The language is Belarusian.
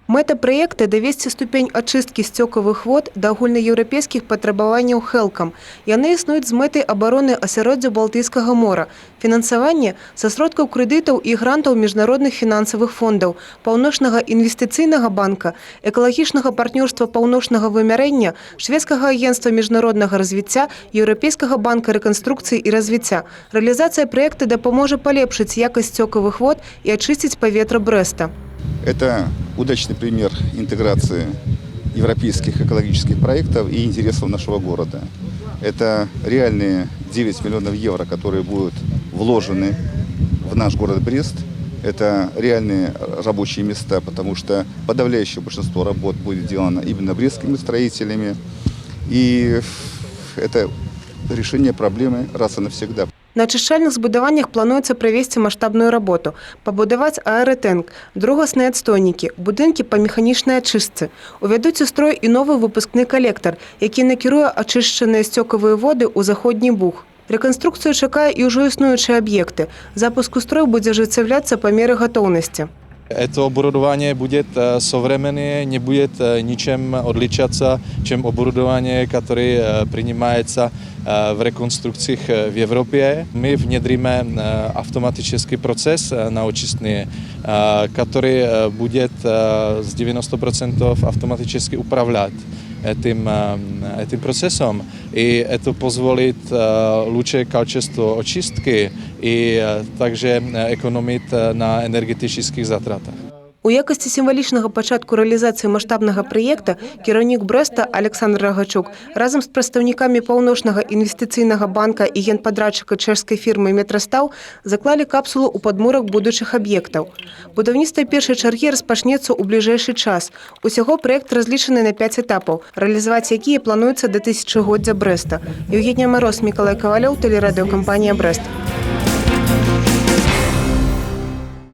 Мэта проекта – довести ступень очистки сцёкавых вод до агульнаеўрапейскіх патрабаванняў HELCOM. Яны існуюць з мэтай абароны асяроддзя Балтыйскага мора. Фінансаванне са сродкаў крэдытаў і грантаў міжнародных фінансавых фондаў, Паўночнага інвестыцыйнага банка, экалагічнага партнёрства паўночнага вымярэння, Шведскага агентства міжнароднага развіцця, Еўрапейскага банка рэканструкцыі і развіцця. Рэалізацыя праекта дапаможа палепшыць якасць сцёкавых вод і ачысціць паветра Брэста. Это удачный пример интеграции европейских экологических проектов и интересов нашего города. Это реальные 9 миллионов евро, которые будут вложены в наш город Брест. Это реальные рабочие места, потому что подавляющее большинство работ будет сделано именно брестскими строителями. И это решение проблемы раз и навсегда. На ачышчальных збудаваннях плануецца правесці маштабную работу, пабудаваць аэротэнк, другасныя адстойнікі, будынкі па механічнай ачыстцы. Увядуць у строй і новы выпускны калектар, які накіруе ачышчаныя сцёкавыя воды ў заходні буг. Рэканструкцыю чакае і ўжо існуючыя аб'екты. Запуск у строй будзе ажыццяўляцца па меры гатоўнасці. Это оборудование будет современное, не будет ничем отличаться, чем оборудование, которое принимается в реконструкциях в Европе. Мы внедрíme автоматический процесс на очистные, который будет с 90% автоматически управлять этим процессом. И это позволит лучшее качество очистки и также экономить на энергетических затратах. У якасці сімвалічнага пачатку рэалізацыі маштабнага праекта кіраўнік Брэста Александр Рагачук разам з прадстаўнікамі Паўночнага інвестыцыйнага банка і генпадрадчыка чэшскай фірмы «Метростаў» заклалі капсулу ў падмурак будучых аб'ектаў. Будаўніцтва першай чаргі распачнецца ў бліжэйшы час. Усяго праект разлічаны на 5 этапаў, рэалізаваць якія плануецца да тысячагоддзя Брэста. Евгения Мороз, Миколай Ковалёў, тэлерадыёкампанія «Брэст».